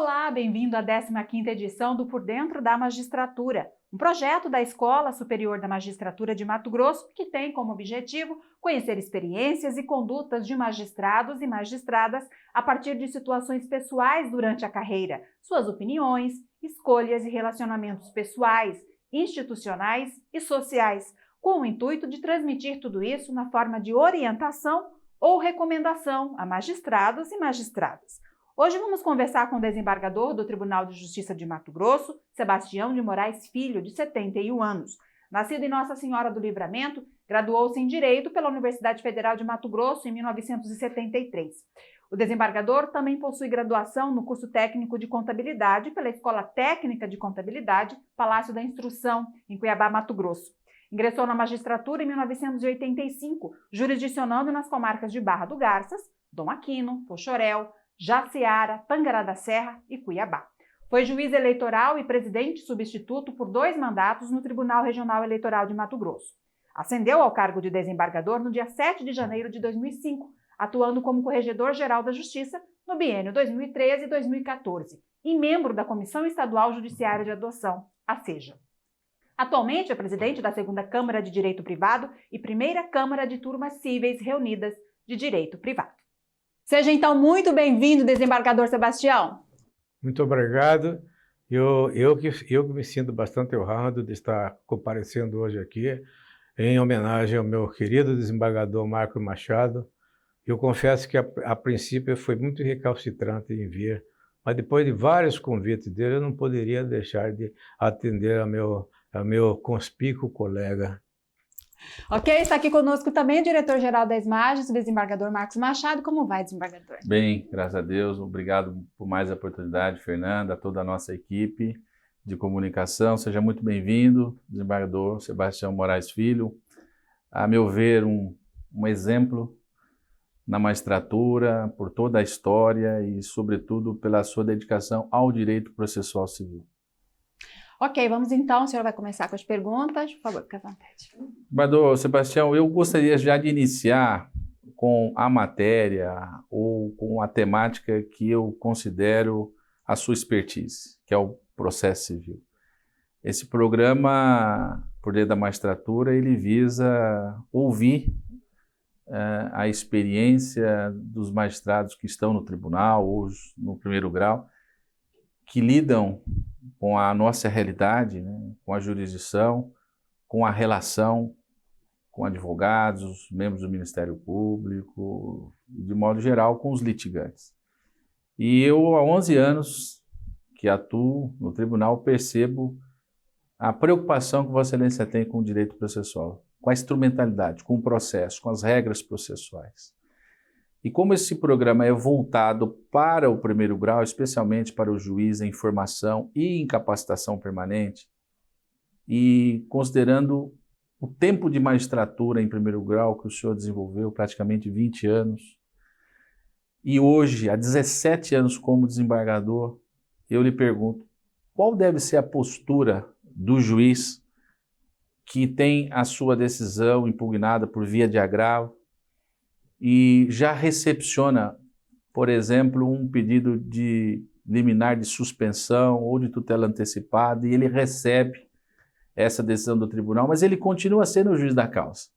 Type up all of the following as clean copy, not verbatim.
Olá, bem-vindo à 15ª edição do Por Dentro da Magistratura, um projeto da Escola Superior da Magistratura de Mato Grosso que tem como objetivo conhecer experiências e condutas de magistrados e magistradas a partir de situações pessoais durante a carreira, suas opiniões, escolhas e relacionamentos pessoais, institucionais e sociais, com o intuito de transmitir tudo isso na forma de orientação ou recomendação a magistrados e magistradas. Hoje vamos conversar com o desembargador do Tribunal de Justiça de Mato Grosso, Sebastião de Moraes Filho, de 71 anos. Nascido em Nossa Senhora do Livramento, graduou-se em Direito pela Universidade Federal de Mato Grosso em 1973. O desembargador também possui graduação no curso técnico de Contabilidade pela Escola Técnica de Contabilidade, Palácio da Instrução, em Cuiabá, Mato Grosso. Ingressou na magistratura em 1985, jurisdicionando nas comarcas de Barra do Garças, Dom Aquino, Poxoréu, Jaciara, Tangará da Serra e Cuiabá. Foi juiz eleitoral e presidente substituto por 2 mandatos no Tribunal Regional Eleitoral de Mato Grosso. Ascendeu ao cargo de desembargador no dia 7 de janeiro de 2005, atuando como corregedor-geral da Justiça no biênio 2013 e 2014 e membro da Comissão Estadual Judiciária de Adoção, a CEJA. Atualmente é presidente da 2ª Câmara de Direito Privado e 1ª Câmara de Turmas Cíveis Reunidas de Direito Privado. Seja então muito bem-vindo, desembargador Sebastião. Muito obrigado. Eu que me sinto bastante honrado de estar comparecendo hoje aqui em homenagem ao meu querido desembargador Marco Machado. Eu confesso que a princípio foi muito recalcitrante em vir, mas depois de vários convites dele eu não poderia deixar de atender ao meu conspícuo colega. Ok, está aqui conosco também o diretor-geral da ESMAGES, o desembargador Marcos Machado. Como vai, desembargador? Bem, graças a Deus. Obrigado por mais a oportunidade, Fernanda, a toda a nossa equipe de comunicação. Seja muito bem-vindo, desembargador Sebastião Moraes Filho. A meu ver, um exemplo na magistratura, por toda a história e, sobretudo, pela sua dedicação ao direito processual civil. Ok, vamos então, o senhor vai começar com as perguntas, por favor, fique à vontade. Desembargador Sebastião, eu gostaria já de iniciar com a matéria ou com a temática que eu considero a sua expertise, que é o processo civil. Esse programa, por dentro da magistratura, ele visa ouvir a experiência dos magistrados que estão no tribunal ou no 1º grau, que lidam com a nossa realidade, né, com a jurisdição, com a relação com advogados, membros do Ministério Público, de modo geral, com os litigantes. E eu, há 11 anos que atuo no tribunal, percebo a preocupação que Vossa Excelência tem com o direito processual, com a instrumentalidade, com o processo, com as regras processuais. E como esse programa é voltado para o 1º grau, especialmente para o juiz em formação e em capacitação permanente, e considerando o tempo de magistratura em 1º grau que o senhor desenvolveu, praticamente 20 anos, e hoje, há 17 anos como desembargador, eu lhe pergunto, qual deve ser a postura do juiz que tem a sua decisão impugnada por via de agravo, e já recepciona, por exemplo, um pedido de liminar de suspensão ou de tutela antecipada e ele recebe essa decisão do tribunal, mas ele continua sendo o juiz da causa.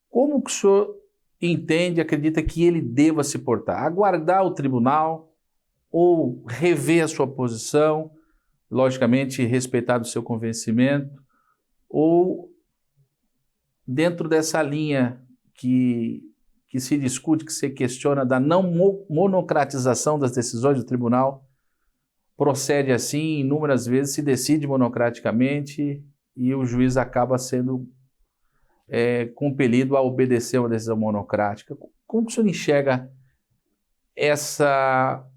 Como que o senhor entende, acredita que ele deva se portar? Aguardar o tribunal ou rever a sua posição, logicamente respeitado o seu convencimento, ou dentro dessa linha que se discute, que se questiona da não monocratização das decisões do tribunal, procede assim, inúmeras vezes se decide monocraticamente e o juiz acaba sendo compelido a obedecer uma decisão monocrática. Como o senhor enxerga essa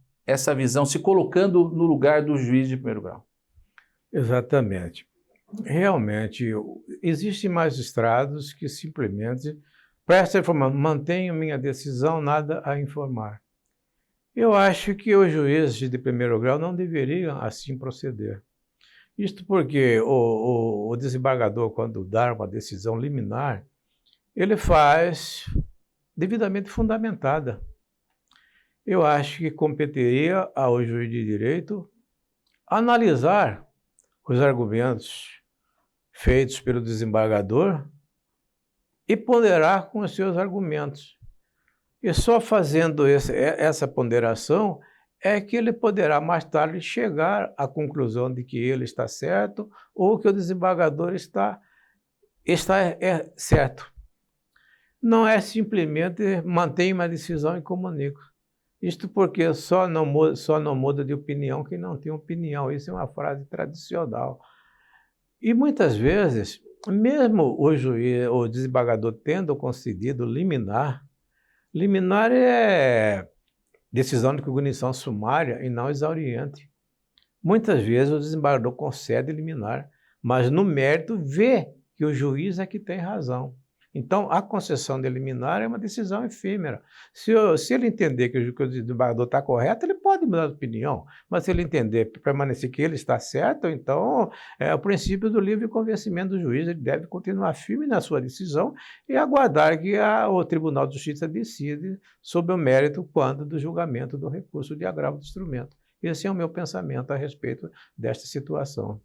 visão, se colocando no lugar do juiz de 1º grau? Exatamente. Realmente, existem magistrados que simplesmente prestam informação, mantenho minha decisão, nada a informar. Eu acho que os juízes de 1º grau não deveriam assim proceder. Isto porque o desembargador, quando dá uma decisão liminar, ele faz devidamente fundamentada. eu acho que competiria ao juiz de direito analisar os argumentos feitos pelo desembargador e ponderar com os seus argumentos. E só fazendo essa ponderação é que ele poderá mais tarde chegar à conclusão de que ele está certo ou que o desembargador está certo. Não é simplesmente manter uma decisão e comunica. Isto porque só não muda de opinião quem não tem opinião. Isso é uma frase tradicional. E muitas vezes, mesmo o juiz, o desembargador tendo concedido liminar é decisão de cognição sumária e não exauriente. Muitas vezes o desembargador concede liminar, mas no mérito vê que o juiz é que tem razão. Então, a concessão de liminar é uma decisão efêmera. Se ele entender que o desembargador está correto, ele pode mudar de opinião. Mas se ele entender, permanecer que ele está certo, então é o princípio do livre convencimento do juiz. Ele deve continuar firme na sua decisão e aguardar que o Tribunal de Justiça decida sobre o mérito quando do julgamento do recurso de agravo do instrumento. Esse é o meu pensamento a respeito desta situação.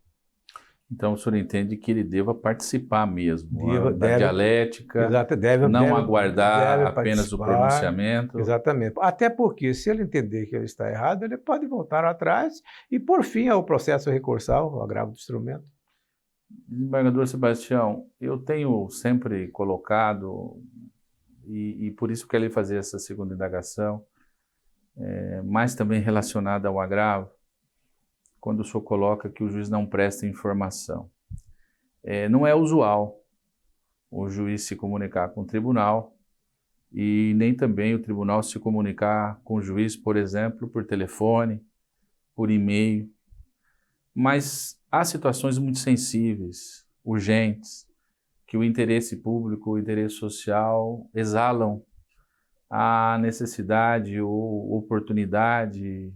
Então, o senhor entende que ele deva participar mesmo da dialética, não aguardar apenas o pronunciamento. Exatamente. Até porque, se ele entender que ele está errado, ele pode voltar atrás e, por fim, ao processo recursal, o agravo do instrumento. Desembargador Sebastião, eu tenho sempre colocado, e por isso quero fazer essa segunda indagação, mas também relacionada ao agravo, quando o senhor coloca que o juiz não presta informação. Não é usual o juiz se comunicar com o tribunal e nem também o tribunal se comunicar com o juiz, por exemplo, por telefone, por e-mail. Mas há situações muito sensíveis, urgentes, que o interesse público, o interesse social exalam a necessidade ou oportunidade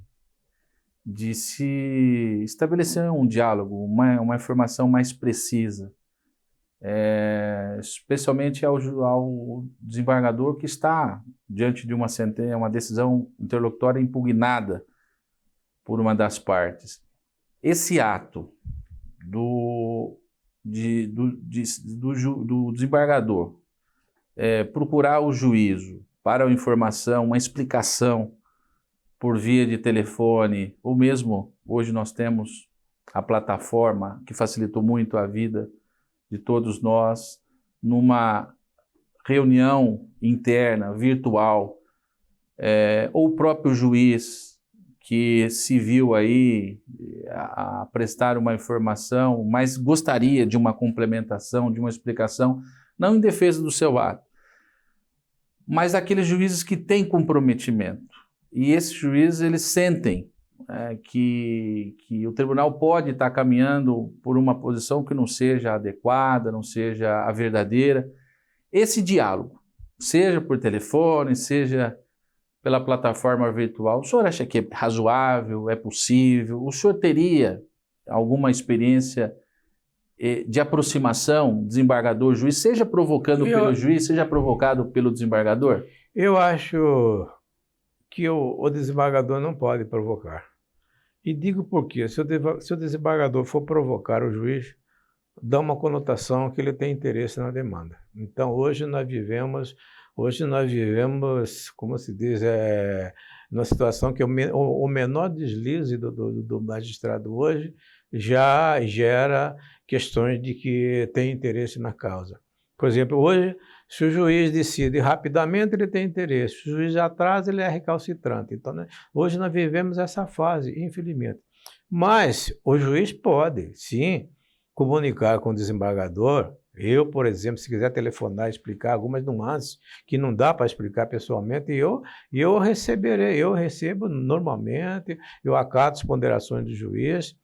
de se estabelecer um diálogo, uma informação mais precisa, especialmente ao desembargador que está diante de uma sentença, uma decisão interlocutória impugnada por uma das partes. Esse ato do desembargador procurar o juízo para a informação, uma explicação por via de telefone, ou mesmo hoje nós temos a plataforma que facilitou muito a vida de todos nós, numa reunião interna, virtual, ou o próprio juiz que se viu aí a prestar uma informação, mas gostaria de uma complementação, de uma explicação, não em defesa do seu ato, mas aqueles juízes que têm comprometimento. E esses juízes, eles sentem que o tribunal pode estar caminhando por uma posição que não seja adequada, não seja a verdadeira. Esse diálogo, seja por telefone, seja pela plataforma virtual, o senhor acha que é razoável, é possível? O senhor teria alguma experiência de aproximação desembargador-juiz, seja provocando pelo juiz, seja provocado pelo desembargador? Eu acho que o desembargador não pode provocar. E digo por quê. Se o desembargador for provocar o juiz, dá uma conotação que ele tem interesse na demanda. Então, hoje nós vivemos, como se diz, numa situação que o menor deslize do magistrado hoje já gera questões de que tem interesse na causa. Por exemplo, hoje, se o juiz decide rapidamente, ele tem interesse. Se o juiz atrasa, ele é recalcitrante. Então, né, hoje nós vivemos essa fase, infelizmente. Mas o juiz pode, sim, comunicar com o desembargador. Eu, por exemplo, se quiser telefonar e explicar algumas nuances que não dá para explicar pessoalmente, eu receberei. Eu recebo normalmente, eu acato as ponderações do juiz.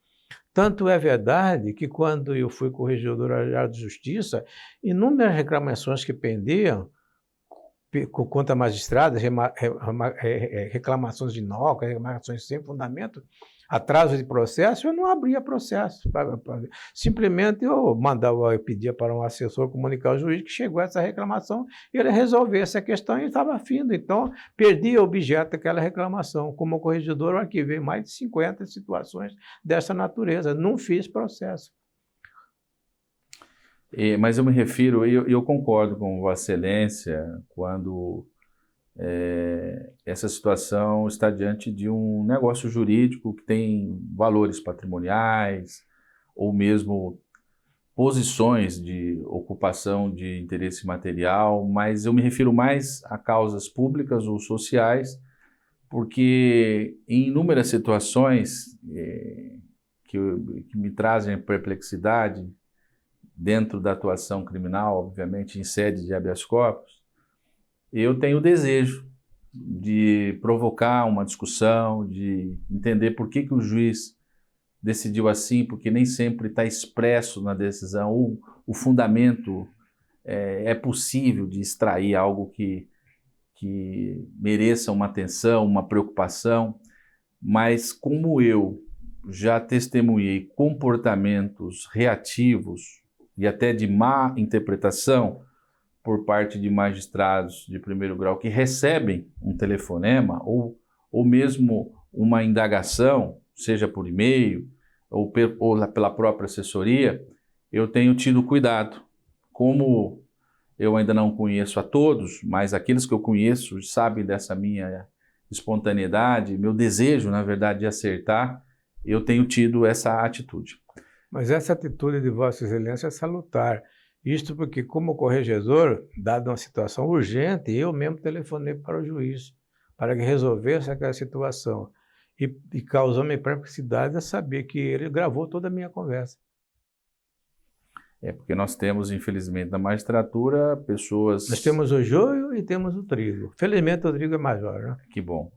Tanto é verdade que quando eu fui corregedor-geral de Justiça, inúmeras reclamações que pendiam contra magistrados, reclamações de inócuas, reclamações sem fundamento, atraso de processo, eu não abria processo. Simplesmente eu pedia para um assessor comunicar ao juiz que chegou essa reclamação e ele resolvia essa questão e estava findo. Então, perdi o objeto daquela reclamação. Como corregedor, eu arquivei mais de 50 situações dessa natureza. Não fiz processo. Mas eu me refiro, eu concordo com Vossa Excelência quando essa situação está diante de um negócio jurídico que tem valores patrimoniais ou mesmo posições de ocupação de interesse material, mas eu me refiro mais a causas públicas ou sociais, porque em inúmeras situações que me trazem perplexidade, dentro da atuação criminal, obviamente em sede de habeas corpus, eu tenho o desejo de provocar uma discussão, de entender por que o juiz decidiu assim, porque nem sempre está expresso na decisão, ou o fundamento é possível de extrair algo que mereça uma atenção, uma preocupação, mas como eu já testemunhei comportamentos reativos e até de má interpretação por parte de magistrados de primeiro grau que recebem um telefonema ou mesmo uma indagação, seja por e-mail ou pela própria assessoria, eu tenho tido cuidado. Como eu ainda não conheço a todos, mas aqueles que eu conheço sabem dessa minha espontaneidade, meu desejo, na verdade, de acertar, eu tenho tido essa atitude. Mas essa atitude de Vossa Excelência é salutar. Isto porque, como corregedor, dada uma situação urgente, eu mesmo telefonei para o juiz para que resolvesse aquela situação. E causou-me perplexidade a saber que ele gravou toda a minha conversa. Porque nós temos, infelizmente, na magistratura, pessoas... Nós temos o joio e temos o trigo. Felizmente o trigo é maior, né? Que bom.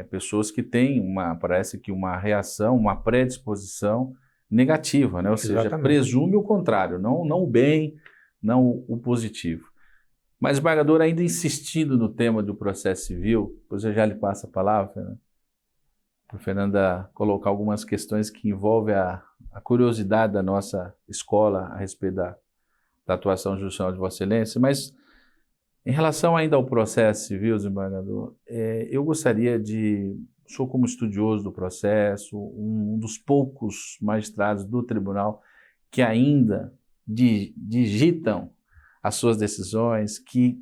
Pessoas que têm, parece que uma reação, uma predisposição negativa, né? Ou seja, presume o contrário, não o bem, não o positivo. Mas, desembargador, ainda insistindo no tema do processo civil, depois eu já lhe passo a palavra, Fernanda, para a Fernanda colocar algumas questões que envolvem a curiosidade da nossa escola a respeito da atuação judicial de Vossa Excelência, mas em relação ainda ao processo civil, desembargador, eu gostaria sou como estudioso do processo, um dos poucos magistrados do tribunal que ainda digitam as suas decisões, que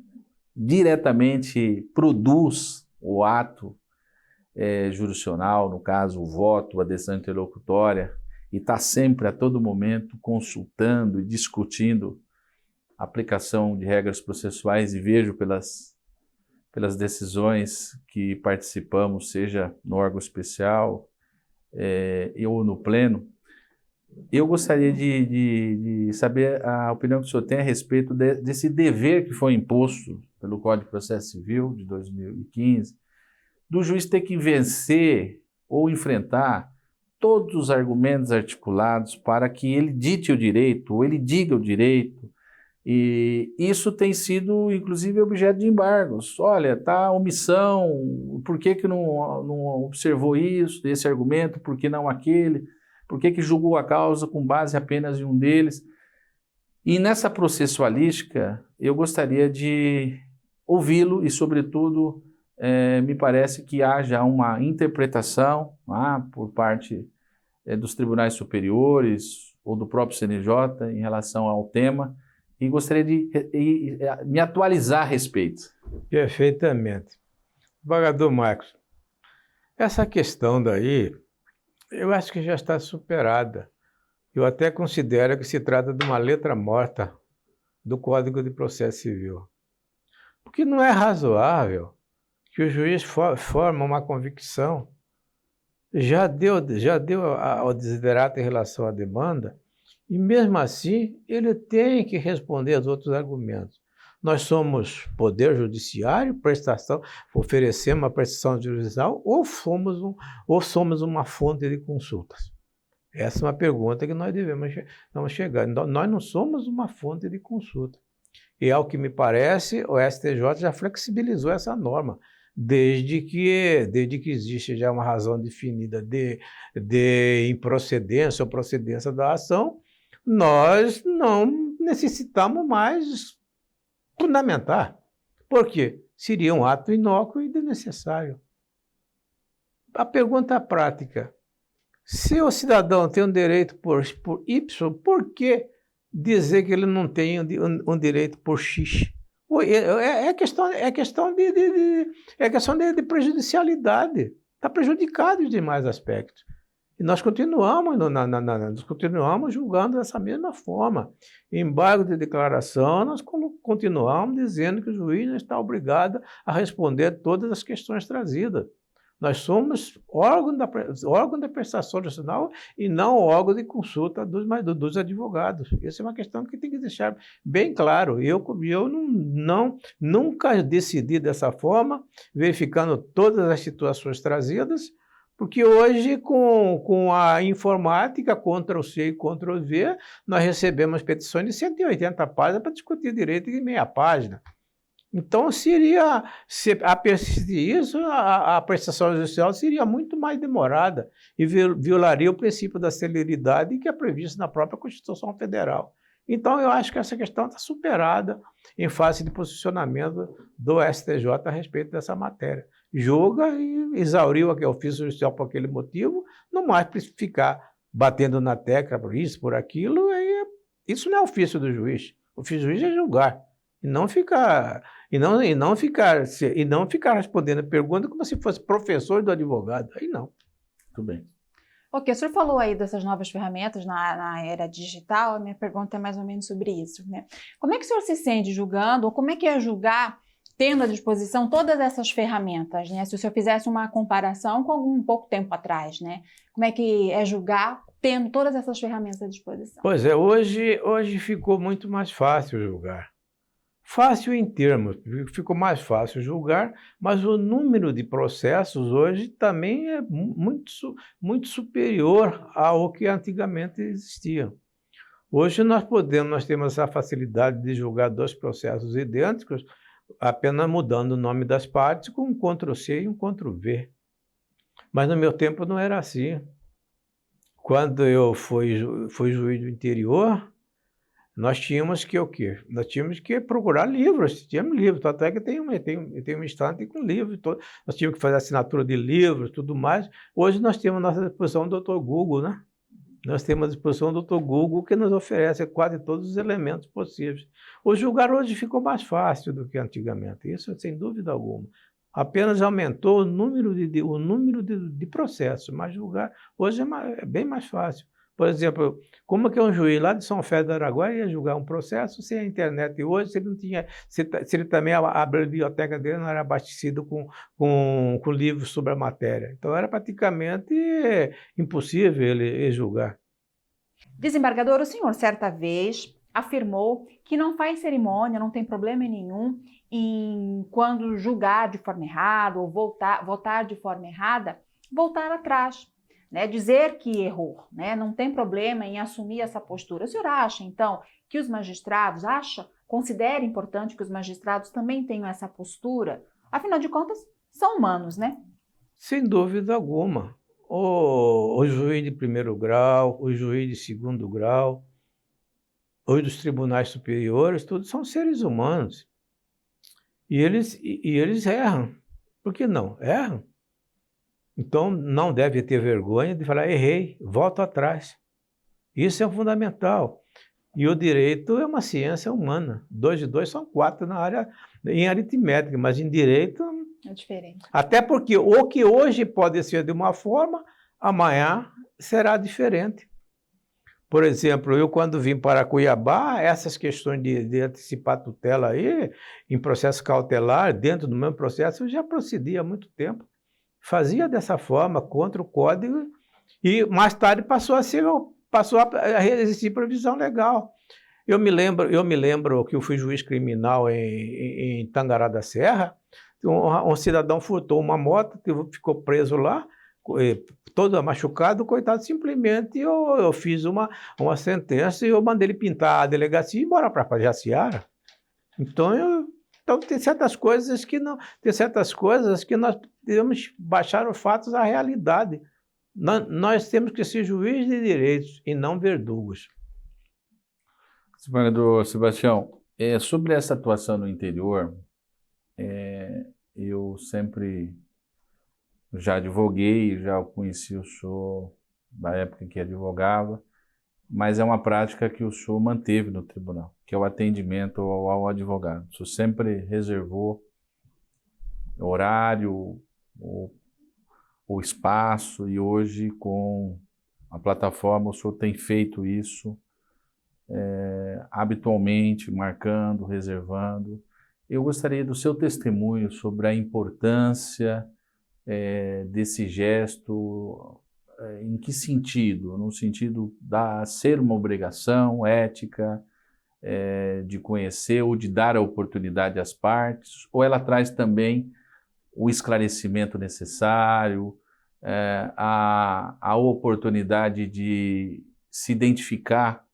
diretamente produz o ato jurisdicional, no caso o voto, a decisão interlocutória, e está sempre a todo momento consultando e discutindo a aplicação de regras processuais, e vejo pelas decisões que participamos, seja no órgão especial ou no pleno, eu gostaria de saber a opinião que o senhor tem a respeito desse dever que foi imposto pelo Código de Processo Civil de 2015, do juiz ter que vencer ou enfrentar todos os argumentos articulados para que ele dite o direito, ou ele diga o direito. E isso tem sido, inclusive, objeto de embargos. Olha, está omissão, por que não observou isso, esse argumento, por que não aquele? Por que julgou a causa com base apenas em um deles? E nessa processualística, eu gostaria de ouvi-lo e, sobretudo, me parece que haja uma interpretação por parte dos tribunais superiores ou do próprio CNJ em relação ao tema, e gostaria de me atualizar a respeito. Perfeitamente. Desembargador Marcos, essa questão daí, eu acho que já está superada. Eu até considero que se trata de uma letra morta do Código de Processo Civil. Porque não é razoável que o juiz forma uma convicção, já deu ao desiderato em relação à demanda, e mesmo assim ele tem que responder aos outros argumentos. Nós somos poder judiciário, oferecemos uma prestação judicial, ou somos uma fonte de consultas? Essa é uma pergunta que nós devemos chegar. Nós não somos uma fonte de consulta. E ao que me parece, o STJ já flexibilizou essa norma. desde que existe já uma razão definida de improcedência ou procedência da ação, nós não necessitamos mais fundamentar. Por quê? Seria um ato inócuo e desnecessário. A pergunta prática: se o cidadão tem um direito por Y, por que dizer que ele não tem um direito por X? É questão de prejudicialidade. Está prejudicado em demais aspectos. E nós continuamos julgando dessa mesma forma. Em embargo de declaração, nós continuamos dizendo que o juiz não está obrigado a responder todas as questões trazidas. Nós somos órgão da prestação judicial e não órgão de consulta dos advogados. Essa é uma questão que tem que deixar bem claro. Eu nunca decidi dessa forma, verificando todas as situações trazidas, porque hoje, com a informática, Ctrl+C e Ctrl+V, nós recebemos petições de 180 páginas para discutir direito de meia página. Então, a persistir isso, a prestação judicial seria muito mais demorada e violaria o princípio da celeridade que é previsto na própria Constituição Federal. Então, eu acho que essa questão está superada em face de posicionamento do STJ a respeito dessa matéria. Julga e exauriu aquele ofício judicial por aquele motivo, não mais ficar batendo na tecla por isso, por aquilo, isso não é ofício do juiz. O ofício do juiz é julgar. E não ficar respondendo a pergunta como se fosse professor do advogado. Aí não. Muito bem. Ok, o senhor falou aí dessas novas ferramentas na era digital, a minha pergunta é mais ou menos sobre isso, né? Como é que o senhor se sente julgando, ou como é que é julgar tendo à disposição todas essas ferramentas, né? Se o senhor fizesse uma comparação com um pouco tempo atrás, né? Como é que é julgar tendo todas essas ferramentas à disposição? Pois é, hoje ficou muito mais fácil julgar. Fácil em termos, ficou mais fácil julgar, mas o número de processos hoje também é muito superior ao que antigamente existia. Hoje nós temos a facilidade de julgar 2 processos idênticos, apenas mudando o nome das partes com um Ctrl+C e um Ctrl+V. Mas no meu tempo não era assim. Quando eu fui juiz do interior, nós tínhamos que o quê? Nós tínhamos que procurar livros, tínhamos livros, tanto é que tem uma estante com livros, nós tínhamos que fazer assinatura de livros, tudo mais. Hoje nós temos à nossa disposição o Dr. Google, né? Nós temos à disposição o Dr. Google, que nos oferece quase todos os elementos possíveis. O julgar hoje ficou mais fácil do que antigamente, isso sem dúvida alguma. Apenas aumentou o número de processos, mas julgar hoje é bem mais fácil. Por exemplo, como que um juiz lá de São Félix do Araguaia ia julgar um processo sem a internet hoje, se ele também, a biblioteca dele não era abastecida com livros sobre a matéria. Então era praticamente impossível ele julgar. Desembargador, o senhor certa vez afirmou que não faz cerimônia, não tem problema nenhum em, quando julgar de forma errada ou votar de forma errada, voltar atrás. Né, dizer que errou, né, não tem problema em assumir essa postura. O senhor acha, então, que os magistrados, considera importante que os magistrados também tenham essa postura? Afinal de contas, são humanos, né? Sem dúvida alguma. O juiz de 1º grau, o juiz de 2º grau, os dos tribunais superiores, todos são seres humanos. E eles erram. Por que não? Erram. Então, não deve ter vergonha de falar, errei, volto atrás. Isso é fundamental. E o direito é uma ciência humana. 2 de 2 são 4 em aritmética, mas em direito... É diferente. Até porque o que hoje pode ser de uma forma, amanhã será diferente. Por exemplo, eu quando vim para Cuiabá, essas questões de antecipar tutela aí, em processo cautelar, dentro do mesmo processo, eu já procedia há muito tempo. Fazia dessa forma, contra o código, e mais tarde passou a existir previsão legal. Eu me lembro que eu fui juiz criminal em Tangará da Serra, um cidadão furtou uma moto, ficou preso lá, todo machucado, coitado, simplesmente eu fiz uma sentença e eu mandei ele pintar a delegacia e ir embora para Jaciara. Então Então, tem certas coisas que nós devemos baixar os fatos à realidade. Nós temos que ser juiz de direitos e não verdugos. Desembargador Sebastião, sobre essa atuação no interior, eu sempre já advoguei, já conheci o senhor da época que advogava, mas é uma prática que o senhor manteve no tribunal, que é o atendimento ao advogado. O senhor sempre reservou horário, o espaço, e hoje com a plataforma o senhor tem feito isso habitualmente, marcando, reservando. Eu gostaria do seu testemunho sobre a importância desse gesto. Em que sentido? No sentido de ser uma obrigação ética, de conhecer ou de dar a oportunidade às partes, ou ela traz também o esclarecimento necessário, a oportunidade de se identificar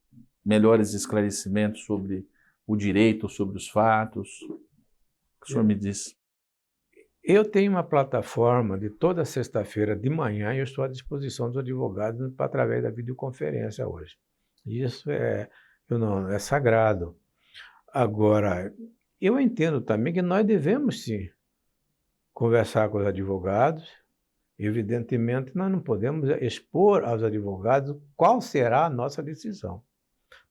melhores esclarecimentos sobre o direito, sobre os fatos? O que o senhor me diz? Eu tenho uma plataforma de toda sexta-feira de manhã e eu estou à disposição dos advogados através da videoconferência hoje. Isso é sagrado. Agora, eu entendo também que nós devemos, sim, conversar com os advogados. Evidentemente, nós não podemos expor aos advogados qual será a nossa decisão.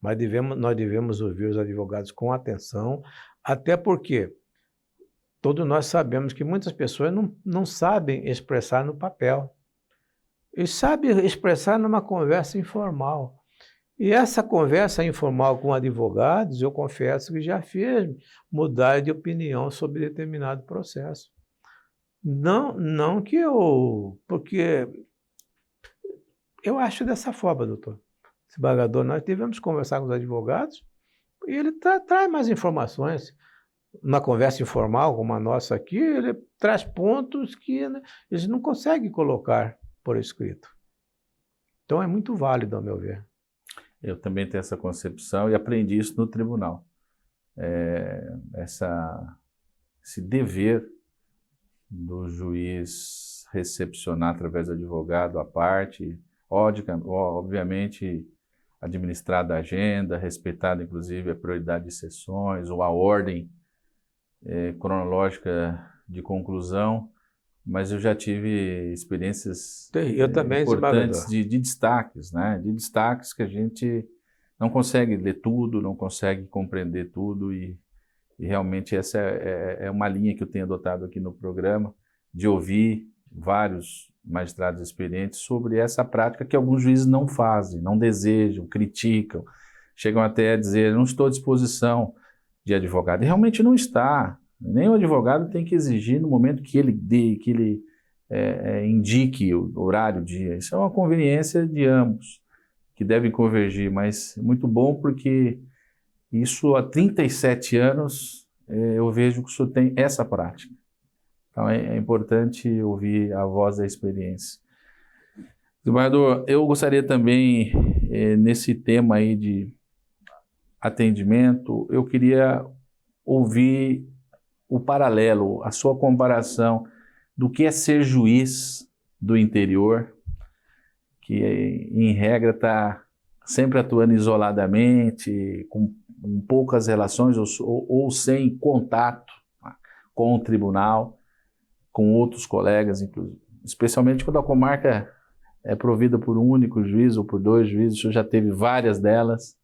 Mas nós devemos ouvir os advogados com atenção, até porque todos nós sabemos que muitas pessoas não sabem expressar no papel. Eles sabem expressar numa conversa informal. E essa conversa informal com advogados, eu confesso que já fez mudar de opinião sobre determinado processo. Não que porque eu acho dessa forma, doutor. Desembargador, nós devemos conversar com os advogados e ele traz mais informações. Na conversa informal, como a nossa aqui, ele traz pontos que eles não conseguem colocar por escrito. Então é muito válido, ao meu ver. Eu também tenho essa concepção e aprendi isso no tribunal. Esse dever do juiz recepcionar através do advogado a parte, obviamente administrada a agenda, respeitada inclusive a prioridade de sessões ou a ordem cronológica de conclusão, mas eu já tive experiências importantes de destaques, né? De destaques que a gente não consegue ler tudo, não consegue compreender tudo, e realmente essa é uma linha que eu tenho adotado aqui no programa, de ouvir vários magistrados experientes sobre essa prática que alguns juízes não fazem, não desejam, criticam, chegam até a dizer: não estou à disposição de advogado. E realmente não está. Nem o advogado tem que exigir no momento que ele indique o horário, o dia. Isso é uma conveniência de ambos, que devem convergir, mas é muito bom porque isso há 37 anos eu vejo que o senhor tem essa prática. Então é importante ouvir a voz da experiência. Desembargador, eu gostaria também, nesse tema aí de atendimento, eu queria ouvir o paralelo, a sua comparação do que é ser juiz do interior, que em regra está sempre atuando isoladamente, com poucas relações ou sem contato com o tribunal, com outros colegas, inclusive. Especialmente quando a comarca é provida por um único juiz ou por dois juízes. O senhor já teve várias delas,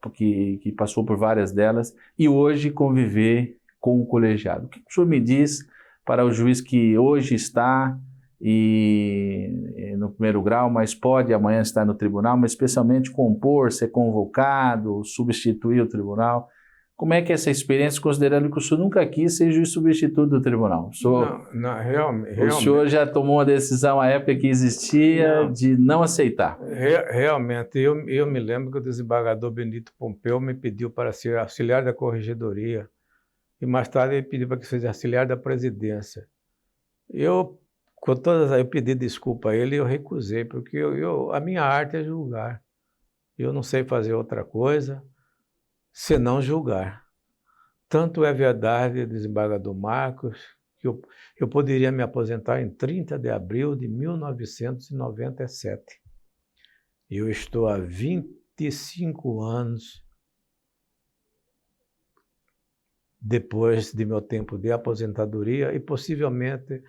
porque passou por várias delas, e hoje conviver com o colegiado. O que o senhor me diz para o juiz que hoje está no primeiro grau, mas pode amanhã estar no tribunal, mas especialmente compor, ser convocado, substituir o tribunal? Como é que é essa experiência, considerando que o senhor nunca quis ser juiz substituto do tribunal? Realmente. O senhor já tomou uma decisão à época que existia de não aceitar? Realmente. Eu me lembro que o desembargador Benito Pompeu me pediu para ser auxiliar da corregedoria e mais tarde ele pediu para que seja auxiliar da presidência. Eu pedi desculpa a ele e eu recusei, porque a minha arte é julgar. Eu não sei fazer outra coisa senão julgar. Tanto é verdade, desembargador Marcos, que eu poderia me aposentar em 30 de abril de 1997. Eu estou há 25 anos depois de meu tempo de aposentadoria e possivelmente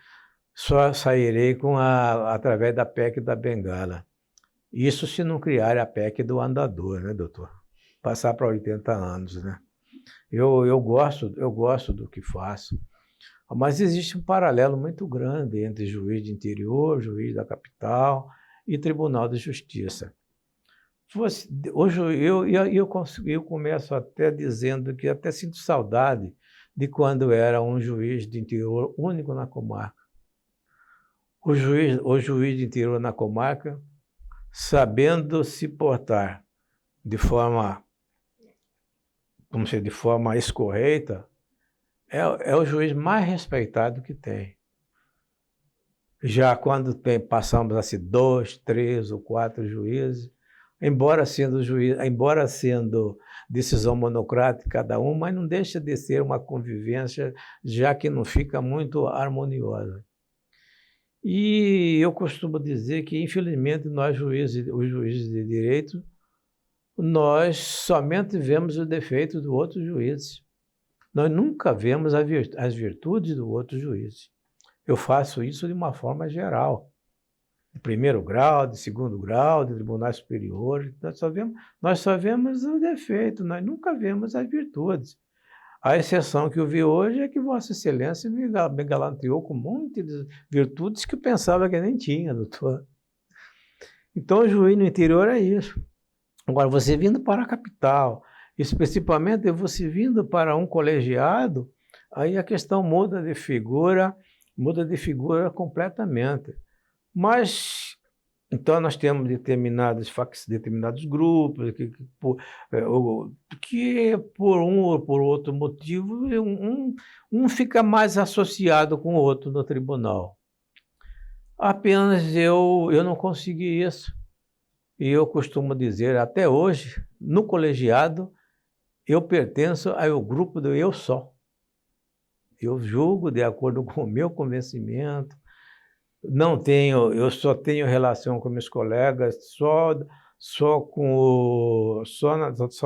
só sairei através da PEC da Bengala. Isso se não criar a PEC do andador, né, doutor? Passar para 80 anos, né? Eu gosto do que faço, mas existe um paralelo muito grande entre juiz de interior, juiz da capital e Tribunal de Justiça. Hoje eu começo até dizendo que até sinto saudade de quando era um juiz de interior único na comarca. O juiz de interior na comarca, sabendo se portar de forma escorreita, é o juiz mais respeitado que tem. Já quando passamos a ser 2, 3 ou 4 juízes, embora sendo decisão monocrática cada um, mas não deixa de ser uma convivência, já que não fica muito harmoniosa. E eu costumo dizer que, infelizmente, os juízes de direito, nós somente vemos os defeitos do outro juiz. Nós nunca vemos as virtudes do outro juiz. Eu faço isso de uma forma geral. De primeiro grau, de segundo grau, de tribunais superiores. Nós só vemos o defeito, nós nunca vemos as virtudes. A exceção que eu vi hoje é que Vossa Excelência me galanteou com um monte de virtudes que eu pensava que nem tinha, doutor. Então, o juiz no interior é isso. Agora, você vindo para a capital, especificamente você vindo para um colegiado, aí a questão muda de figura completamente. Mas, então, nós temos determinados grupos que por um ou por outro motivo, um fica mais associado com o outro no tribunal. Apenas eu não consegui isso. E eu costumo dizer, até hoje, no colegiado, eu pertenço ao grupo do eu só. Eu julgo de acordo com o meu convencimento. Eu só tenho relação com meus colegas só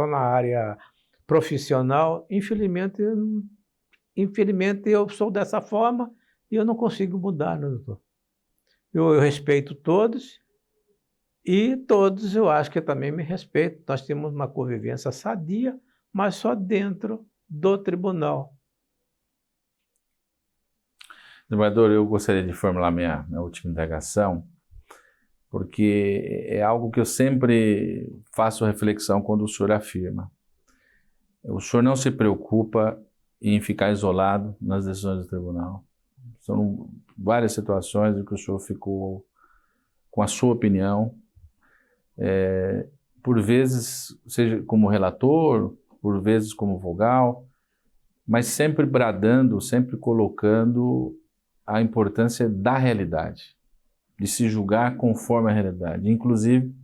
na área profissional. Infelizmente, eu sou dessa forma e eu não consigo mudar, né, doutor? Eu respeito todos e todos eu acho que também me respeitam. Nós temos uma convivência sadia, mas só dentro do tribunal. Desembargador, eu gostaria de formular minha última indagação, porque é algo que eu sempre faço reflexão quando o senhor afirma. O senhor não se preocupa em ficar isolado nas decisões do tribunal. São várias situações em que o senhor ficou com a sua opinião, por vezes, seja como relator, por vezes como vogal, mas sempre bradando, sempre colocando a importância da realidade, de se julgar conforme a realidade. Inclusive,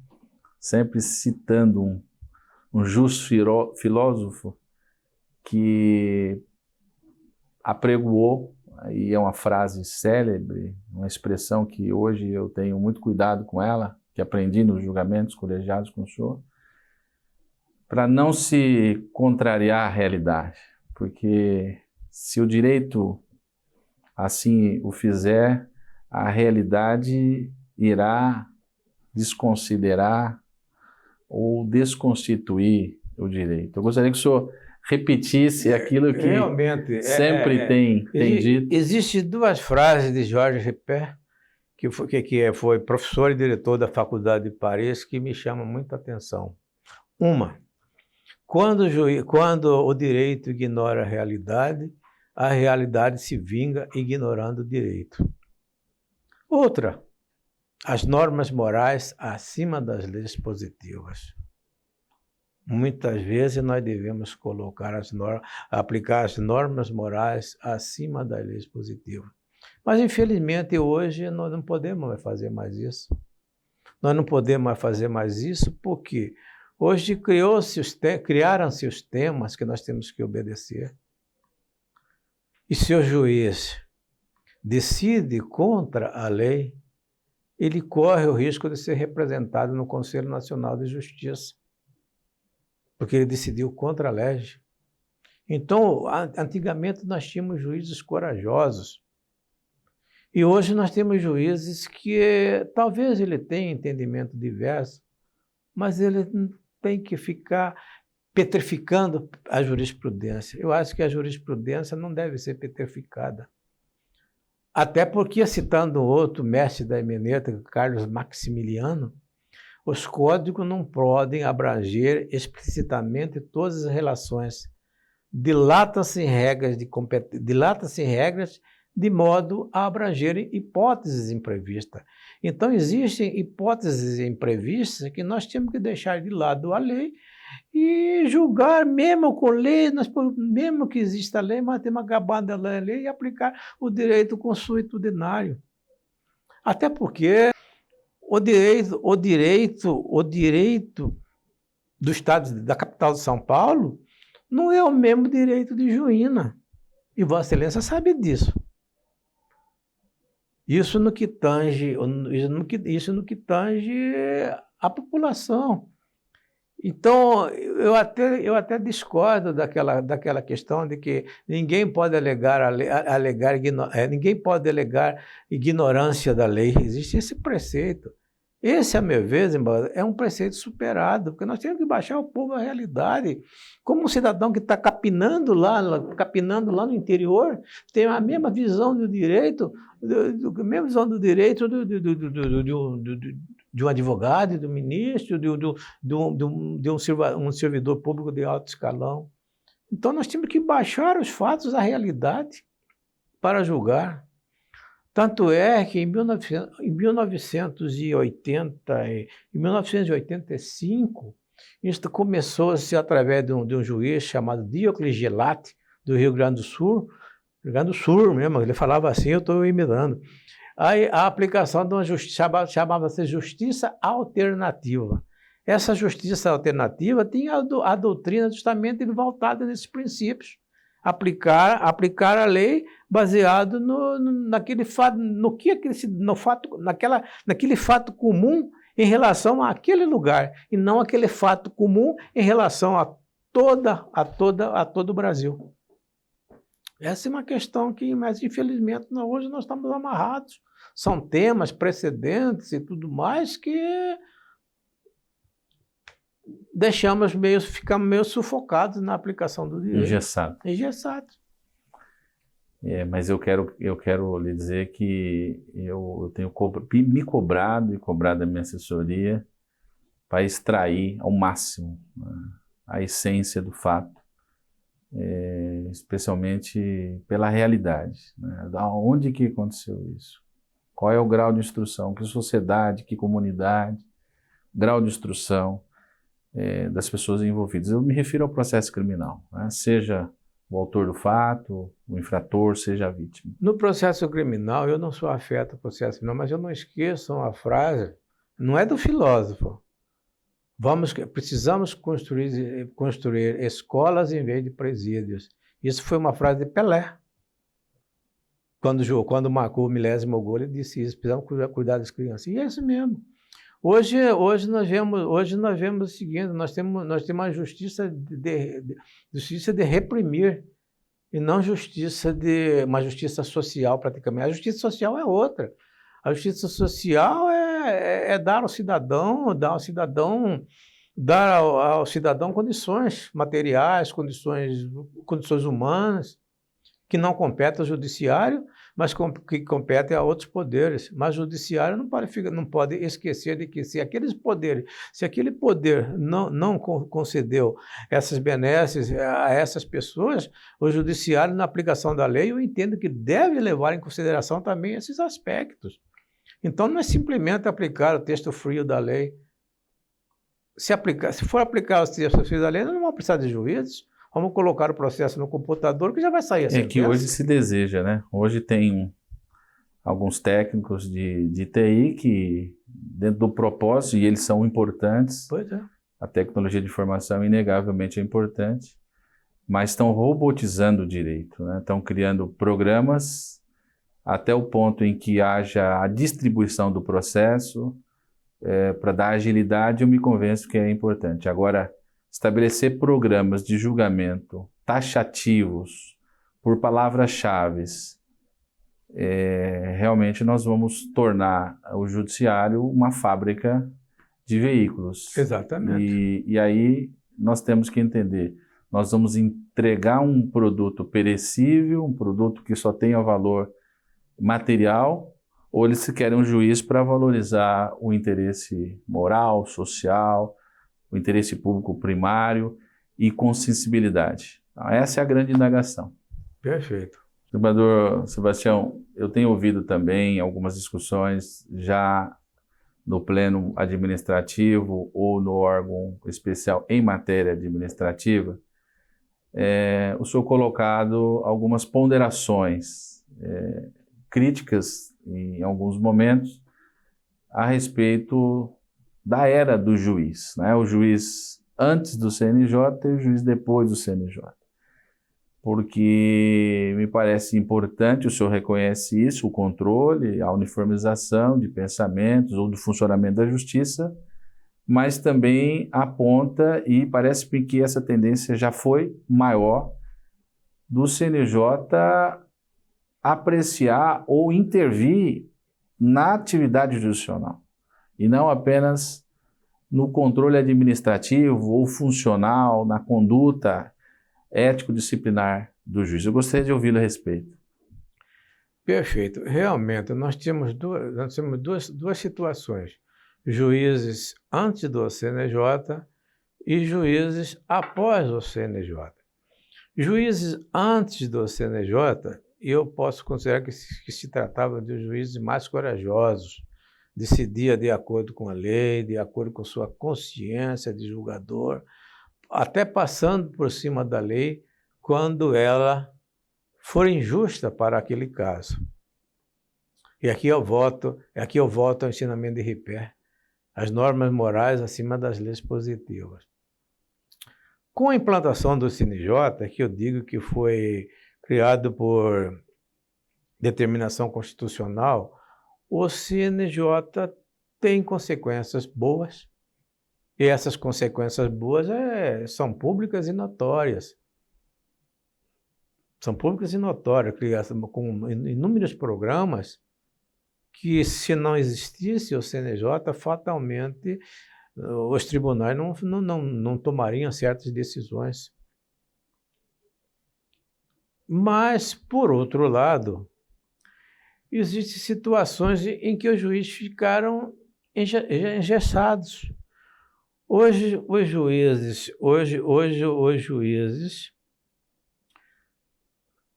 sempre citando um justo filósofo que apregoou, e é uma frase célebre, uma expressão que hoje eu tenho muito cuidado com ela, que aprendi nos julgamentos colegiados com o senhor, para não se contrariar a realidade, porque se o direito assim o fizer, a realidade irá desconsiderar ou desconstituir o direito. Eu gostaria que o senhor repetisse aquilo que realmente sempre tem dito. Existem duas frases de Georges Ripert, que foi professor e diretor da Faculdade de Paris, que me chamam muita atenção. Uma, quando o direito ignora a realidade se vinga ignorando o direito. Outra, as normas morais acima das leis positivas. Muitas vezes nós devemos aplicar as normas morais acima das leis positivas. Mas, infelizmente, hoje nós não podemos mais fazer mais isso. Nós não podemos mais fazer mais isso porque hoje criaram-se os temas que nós temos que obedecer. e seu juiz decide contra a lei, ele corre o risco de ser representado no Conselho Nacional de Justiça, porque ele decidiu contra a lei. Então, antigamente nós tínhamos juízes corajosos, e hoje nós temos juízes que talvez ele tenha entendimento diverso, mas ele tem que ficar petrificando a jurisprudência. Eu acho que a jurisprudência não deve ser petrificada. Até porque, citando outro mestre da hermenêutica, Carlos Maximiliano, os códigos não podem abranger explicitamente todas as relações. Dilatam-se regras de modo a abranger hipóteses imprevistas. Então, existem hipóteses imprevistas que nós temos que deixar de lado a lei e julgar, mesmo com lei, mesmo que exista a lei, mas temos que acabar da lei e aplicar o direito consuetudinário. Até porque o direito do Estado, da capital de São Paulo, não é o mesmo direito de Juína. E Vossa Excelência sabe disso. Isso no que tange a população. Então, eu até discordo daquela questão de que ninguém pode alegar ignorância da lei. Existe esse preceito. Esse, a meu ver, é um preceito superado, porque nós temos que baixar o povo à realidade. Como um cidadão que está capinando lá no interior, tem a mesma visão do direito, de um advogado, do ministro, de um servidor público de alto escalão. Então, nós temos que baixar os fatos à realidade para julgar. Tanto é que em 1985, isso começou-se através de um juiz chamado Diocles Gelati, do Rio Grande do Sul mesmo, ele falava assim, eu estou imitando. Aí a aplicação de uma justiça, chamava-se justiça alternativa. Essa justiça alternativa tinha a doutrina justamente voltada nesses princípios. Aplicar a lei baseado naquele fato comum em relação àquele lugar, e não aquele fato comum em relação a todo o Brasil. Essa é uma questão que, mas infelizmente, hoje nós estamos amarrados. São temas, precedentes e tudo mais que ficamos meio sufocados na aplicação do direito. Engessados. Mas eu quero lhe dizer que eu tenho me cobrado e cobrado da minha assessoria para extrair ao máximo, né, a essência do fato, especialmente pela realidade, né, da onde que aconteceu isso, qual é o grau de instrução, que sociedade, que comunidade, grau de instrução das pessoas envolvidas. Eu me refiro ao processo criminal, né, seja o autor do fato, o infrator, seja a vítima. No processo criminal, eu não sou afeto ao processo criminal, mas eu não esqueço uma frase, não é do filósofo. Precisamos construir escolas em vez de presídios. Isso foi uma frase de Pelé. Quando marcou o 10º gol, ele disse isso, precisamos cuidar das crianças. E é isso mesmo. Hoje nós vemos o seguinte, nós temos uma justiça de reprimir, e não uma justiça social praticamente. A justiça social é outra. A justiça social é dar ao cidadão condições materiais, condições humanas, que não competem ao judiciário, mas que competem a outros poderes. Mas o judiciário não pode esquecer de que se aquele poder não concedeu essas benesses a essas pessoas, o judiciário, na aplicação da lei, eu entendo que deve levar em consideração também esses aspectos. Então, não é simplesmente aplicar o texto frio da lei. Se for aplicar o texto frio da lei, nós não vamos precisar de juízes. Vamos colocar o processo no computador que já vai sair a sentença. É que hoje se deseja, né? Hoje tem alguns técnicos de TI que, dentro do propósito, e eles são importantes. Pois é. A tecnologia de informação, inegavelmente, é importante. mas estão robotizando o direito, né? Estão criando programas até o ponto em que haja a distribuição do processo, para dar agilidade. Eu me convenço que é importante. Agora, estabelecer programas de julgamento taxativos por palavras-chave, realmente nós vamos tornar o judiciário uma fábrica de veículos. Exatamente. E aí nós temos que entender, nós vamos entregar um produto perecível, um produto que só tenha valor material, ou eles querem um juiz para valorizar o interesse moral, social, o interesse público primário e com sensibilidade. Então, essa é a grande indagação. Perfeito. Desembargador Sebastião, eu tenho ouvido também algumas discussões já no pleno administrativo ou no órgão especial em matéria administrativa, o senhor colocado algumas ponderações críticas em alguns momentos a respeito da era do juiz, né? O juiz antes do CNJ e o juiz depois do CNJ. Porque me parece importante, o senhor reconhece isso, o controle, a uniformização de pensamentos ou do funcionamento da justiça, mas também aponta, e parece-me que essa tendência já foi maior, do CNJ apreciar ou intervir na atividade jurisdicional, e não apenas no controle administrativo ou funcional, na conduta ético-disciplinar do juiz. Eu gostaria de ouvi-lo a respeito. Perfeito. Realmente, nós temos duas situações. Juízes antes do CNJ e juízes após o CNJ. Juízes antes do CNJ, eu posso considerar que se tratava de juízes mais corajosos, decidia de acordo com a lei, de acordo com sua consciência de julgador, até passando por cima da lei quando ela for injusta para aquele caso. E aqui eu volto ao ensinamento de Ripert, as normas morais acima das leis positivas. Com a implantação do CNJ, que eu digo que foi criado por determinação constitucional, o CNJ tem consequências boas, e essas consequências boas são públicas e notórias. São públicas e notórias, com inúmeros programas que, se não existisse o CNJ, fatalmente os tribunais não tomariam certas decisões. Mas, por outro lado, existem situações em que os juízes ficaram engessados. Hoje, os juízes,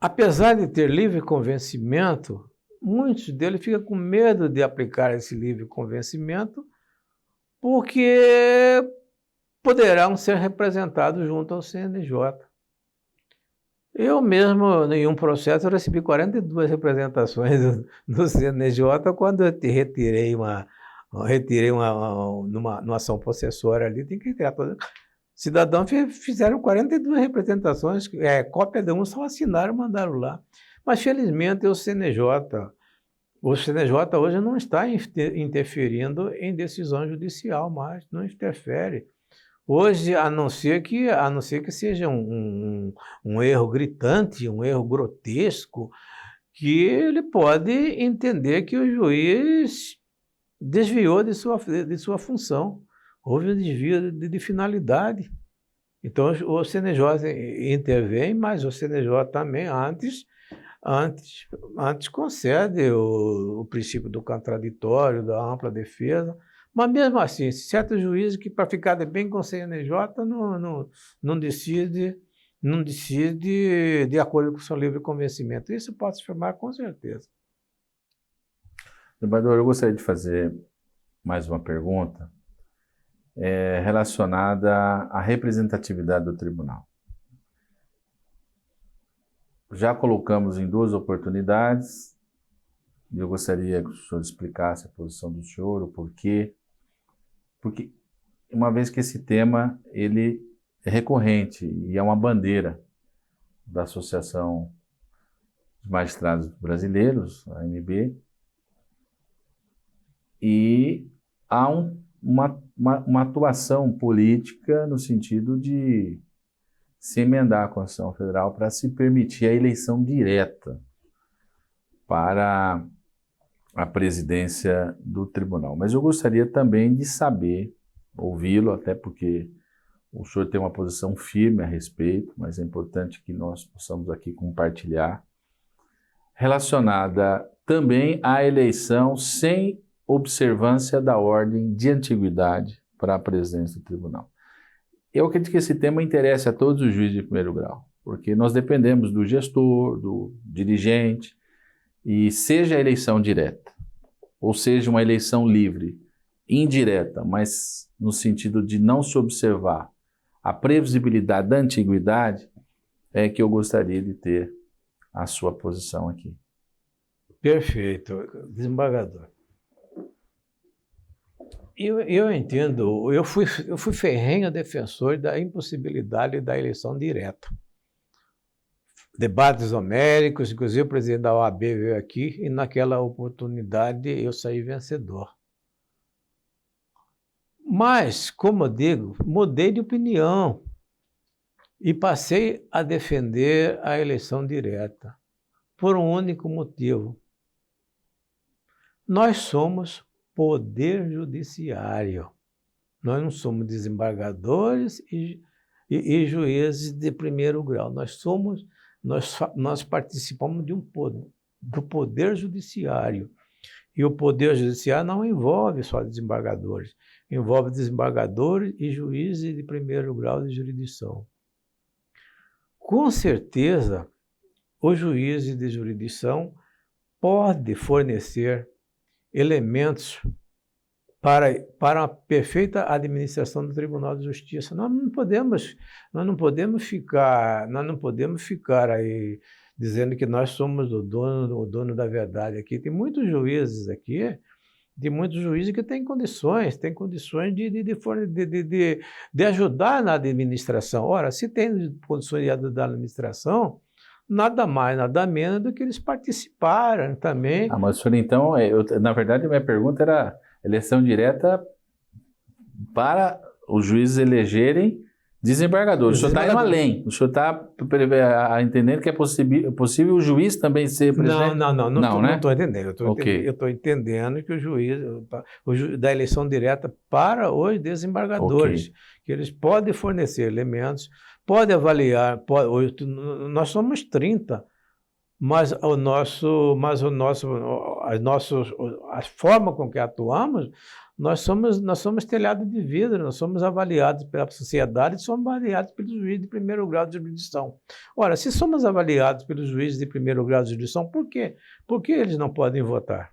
apesar de ter livre convencimento, muitos deles ficam com medo de aplicar esse livre convencimento porque poderão ser representados junto ao CNJ. Eu mesmo, em um processo, recebi 42 representações do CNJ quando eu retirei numa ação possessória ali, tem que retirar toda. Cidadãos fizeram 42 representações, cópia de um, só assinaram e mandaram lá. Mas, felizmente, o CNJ hoje não está interferindo em decisão judicial mais, não interfere. Hoje, a não ser que seja um erro gritante, um erro grotesco, que ele pode entender que o juiz desviou de sua função. Houve um desvio de finalidade. Então, o CNJ intervém, mas o CNJ também antes concede o princípio do contraditório, da ampla defesa. Mas, mesmo assim, certos juízes que, para ficar bem com o CNJ, não decide de acordo com o seu livre convencimento. Isso pode se afirmar com certeza. Desembargador, eu gostaria de fazer mais uma pergunta relacionada à representatividade do tribunal. Já colocamos em duas oportunidades, e eu gostaria que o senhor explicasse a posição do senhor, o porquê. Porque, uma vez que esse tema ele é recorrente e é uma bandeira da Associação de Magistrados Brasileiros, a AMB, e há uma atuação política no sentido de se emendar a Constituição Federal para se permitir a eleição direta para a presidência do tribunal. Mas eu gostaria também de saber, ouvi-lo, até porque o senhor tem uma posição firme a respeito, mas é importante que nós possamos aqui compartilhar, relacionada também à eleição sem observância da ordem de antiguidade para a presidência do tribunal. Eu acredito que esse tema interessa a todos os juízes de primeiro grau, porque nós dependemos do gestor, do dirigente, e seja a eleição direta, ou seja uma eleição livre, indireta, mas no sentido de não se observar a previsibilidade da antiguidade, é que eu gostaria de ter a sua posição aqui. Perfeito, desembargador. Eu entendo, eu fui ferrenho defensor da impossibilidade da eleição direta. Debates homéricos, inclusive o presidente da OAB veio aqui e naquela oportunidade eu saí vencedor. Mas, como eu digo, mudei de opinião e passei a defender a eleição direta por um único motivo. Nós somos poder judiciário. Nós não somos desembargadores e juízes de primeiro grau. Nós participamos do poder judiciário. E o poder judiciário não envolve só desembargadores, envolve desembargadores e juízes de primeiro grau de jurisdição. Com certeza, o juiz de jurisdição pode fornecer elementos para a perfeita administração do Tribunal de Justiça. Nós não podemos ficar aí dizendo que nós somos o dono da verdade aqui. Tem muitos juízes aqui, que têm condições de ajudar na administração. Ora, se tem condições de ajudar na administração, nada mais, nada menos do que eles participaram também. Mas, senhor, então, na verdade, a minha pergunta era eleição direta para os juízes elegerem desembargadores. O senhor está indo além. O senhor está entendendo que é possível o juiz também ser presidente? Não estou entendendo. Eu estou entendendo que o juiz da eleição direta para os desembargadores, que eles podem fornecer elementos, podem avaliar. Nós somos 30, mas a forma com que atuamos, nós somos telhado de vidro, nós somos avaliados pela sociedade, somos avaliados pelos juízes de primeiro grau de jurisdição. Ora, se somos avaliados pelos juízes de primeiro grau de jurisdição, por quê? Por que eles não podem votar?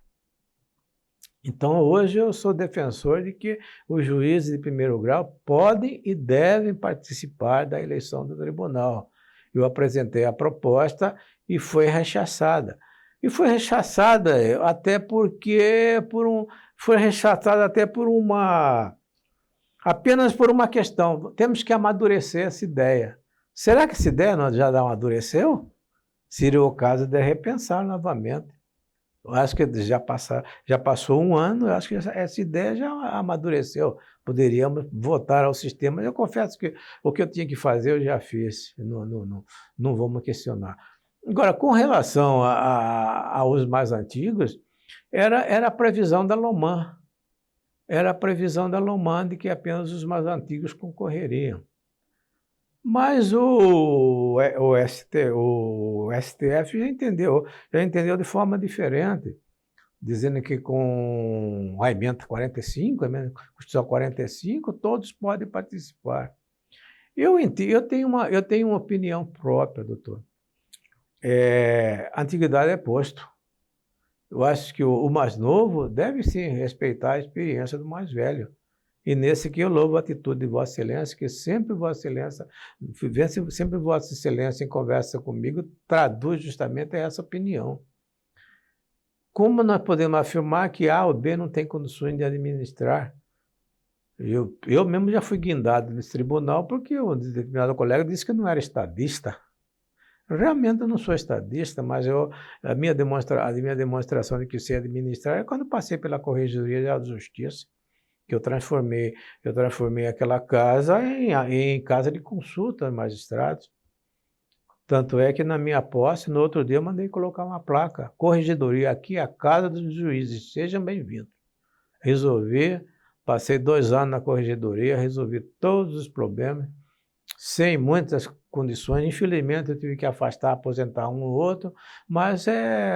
Então, hoje eu sou defensor de que os juízes de primeiro grau podem e devem participar da eleição do tribunal. Eu apresentei a proposta e foi rechaçada. E foi rechaçada apenas por uma questão. Temos que amadurecer essa ideia. Será que essa ideia já amadureceu? Seria o caso de repensar novamente. Eu acho que já passou um ano, eu acho que essa ideia já amadureceu. Poderíamos voltar ao sistema. Eu confesso que o que eu tinha que fazer eu já fiz. Não vamos questionar. Agora, com relação aos mais antigos, era a previsão da Loman. Era a previsão da Loman de que apenas os mais antigos concorreriam. Mas o STF já entendeu de forma diferente, dizendo que com a emenda 45, a emenda Constituição 45, todos podem participar. Eu tenho uma opinião própria, doutor. A antiguidade é posto. Eu acho que o mais novo deve sim respeitar a experiência do mais velho. E nesse aqui eu louvo a atitude de Vossa Excelência, que sempre Vossa Excelência em conversa comigo traduz justamente essa opinião. Como nós podemos afirmar que A ou B não tem condições de administrar? Eu mesmo já fui guindado nesse tribunal porque um determinado colega disse que não era estadista. Realmente eu não sou estadista, mas a minha demonstração de que sei administrar é quando passei pela Corregedoria de Justiça, que eu transformei aquela casa em casa de consulta magistrados. Tanto é que na minha posse, no outro dia, eu mandei colocar uma placa: Corregedoria, aqui é a casa dos juízes, sejam bem-vindos. Resolvi, passei 2 anos na Corregedoria, resolvi todos os problemas, sem muitas condições. Infelizmente, eu tive que afastar, aposentar um ou outro, mas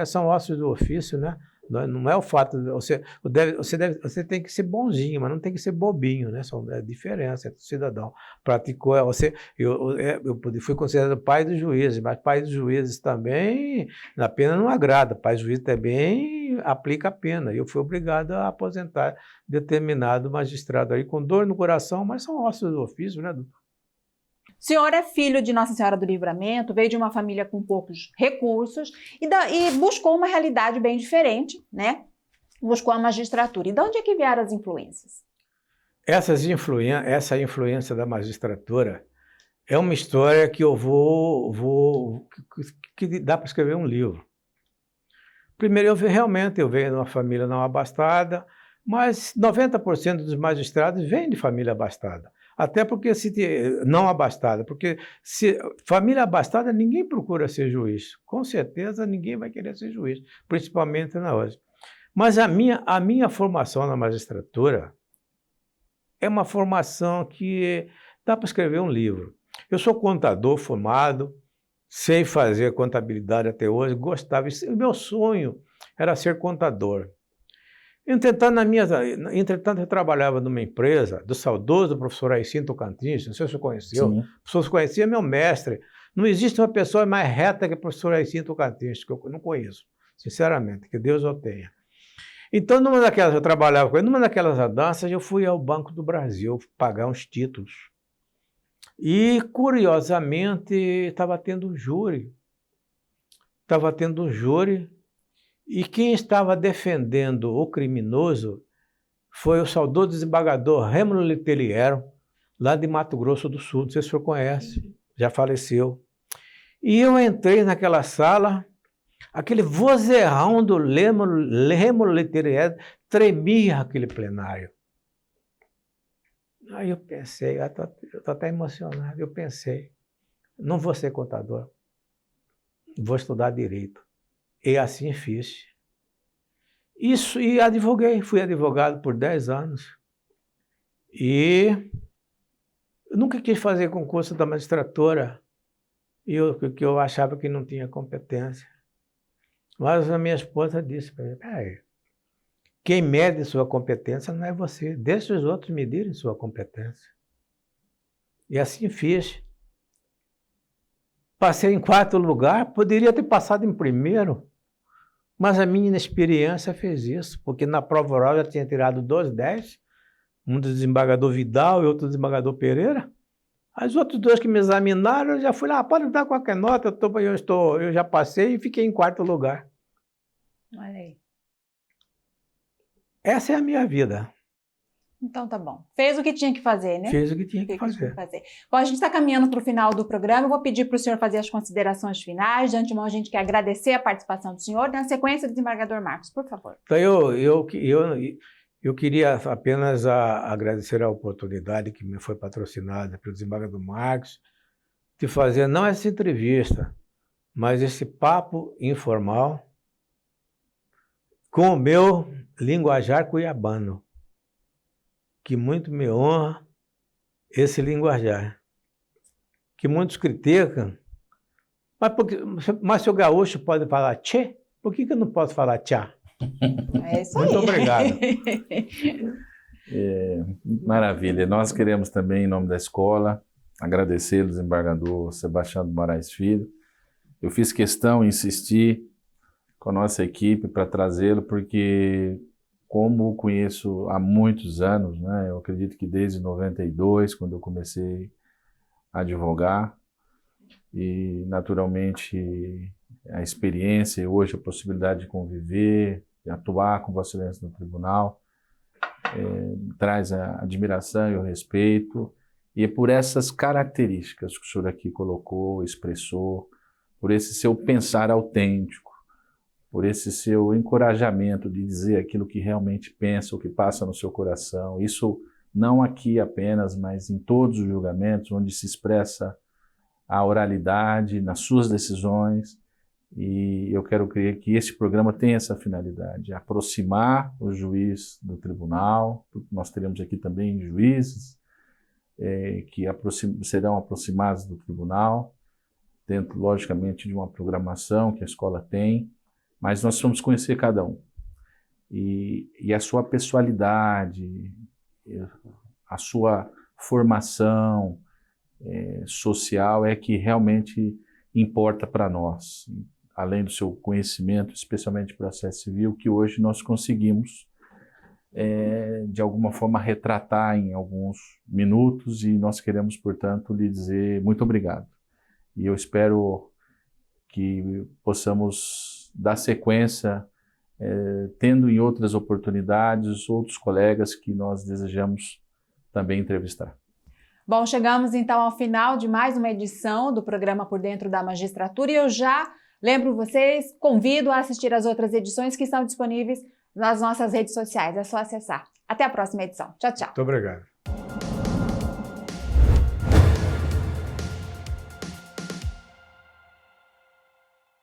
são ossos do ofício, né? Não é o fato de você tem que ser bonzinho, mas não tem que ser bobinho, né? É diferença, é do cidadão. Praticou, eu fui considerado pai dos juízes, mas pai dos juízes também, a pena não agrada, pai dos juízes também aplica a pena. Eu fui obrigado a aposentar determinado magistrado aí com dor no coração, mas são ossos do ofício, né, doutor? O senhor é filho de Nossa Senhora do Livramento, veio de uma família com poucos recursos e buscou uma realidade bem diferente, né? Buscou a magistratura. E de onde é que vieram as influências? Essa influência da magistratura é uma história que eu que dá para escrever um livro. Primeiro, eu venho de uma família não abastada, mas 90% dos magistrados vêm de família abastada. Até porque não abastada, porque família abastada ninguém procura ser juiz. Com certeza ninguém vai querer ser juiz, principalmente na hoje. Mas a minha formação na magistratura é uma formação que dá para escrever um livro. Eu sou contador formado, sei fazer contabilidade até hoje, gostava. O meu sonho era ser contador. Entretanto, eu trabalhava numa empresa do saudoso professor Aicim Tocantins, não sei se você conheceu. Sim. O professor conhecia, meu mestre. Não existe uma pessoa mais reta que o professor Aicim Tocantins, que eu não conheço, sinceramente, que Deus o tenha. Então, eu trabalhava com ele, numa daquelas andanças, eu fui ao Banco do Brasil pagar uns títulos. E, curiosamente, estava tendo um júri. E quem estava defendendo o criminoso foi o saudoso desembargador Rêmulo Letelier, lá de Mato Grosso do Sul, não sei se o senhor conhece, já faleceu. E eu entrei naquela sala, aquele vozeirão do Rêmulo Letelier tremia aquele plenário. Aí eu pensei, eu estou até emocionado, eu pensei, não vou ser contador, vou estudar direito. E assim fiz. Isso, e fui advogado por 10 anos. E eu nunca quis fazer concurso da magistratura, porque eu achava que não tinha competência. Mas a minha esposa disse para mim: quem mede sua competência não é você, deixe os outros medirem sua competência. E assim fiz. Passei em 4º lugar, poderia ter passado em 1º. Mas a minha inexperiência fez isso, porque na prova oral eu já tinha tirado 2,10, um do desembargador Vidal e outro do desembargador Pereira. Os outros 2 que me examinaram, eu já fui lá, pode dar qualquer nota, eu já passei e fiquei em 4º lugar. Olha aí. Essa é a minha vida. Então tá bom. Fez o que tinha que fazer, né? Fez o que tinha que fazer. Bom, a gente está caminhando para o final do programa. Eu vou pedir para o senhor fazer as considerações finais. De antemão, a gente quer agradecer a participação do senhor. Na sequência, desembargador Marcos, por favor. Então, eu queria apenas agradecer a oportunidade que me foi patrocinada pelo desembargador Marcos de fazer não essa entrevista, mas esse papo informal com o meu linguajar cuiabano, que muito me honra esse linguajar, que muitos criticam, mas se o gaúcho pode falar tchê, por que eu não posso falar tchá? É isso aí. Muito obrigado. Maravilha. Nós queremos também, em nome da escola, agradecer ao desembargador Sebastião Moraes Filho. Eu fiz questão de insistir com a nossa equipe para trazê-lo, porque como o conheço há muitos anos, né, eu acredito que desde 92, quando eu comecei a advogar, e naturalmente a experiência e hoje a possibilidade de conviver, de atuar com Vossa Excelência no tribunal, traz a admiração e o respeito, e é por essas características que o senhor aqui colocou, expressou, por esse seu pensar autêntico, por esse seu encorajamento de dizer aquilo que realmente pensa, o que passa no seu coração. Isso não aqui apenas, mas em todos os julgamentos, onde se expressa a oralidade, nas suas decisões. E eu quero crer que esse programa tem essa finalidade, aproximar o juiz do tribunal. Nós teremos aqui também juízes que serão aproximados do tribunal, dentro, logicamente, de uma programação que a escola tem, mas nós vamos conhecer cada um. E a sua pessoalidade, a sua formação social é que realmente importa para nós, além do seu conhecimento, especialmente de processo civil, que hoje nós conseguimos, de alguma forma, retratar em alguns minutos, e nós queremos, portanto, lhe dizer muito obrigado. E eu espero que possamos dar sequência, tendo em outras oportunidades, outros colegas que nós desejamos também entrevistar. Bom, chegamos então ao final de mais uma edição do programa Por Dentro da Magistratura e eu já lembro vocês, convido a assistir as outras edições que estão disponíveis nas nossas redes sociais. É só acessar. Até a próxima edição. Tchau, tchau. Muito obrigado.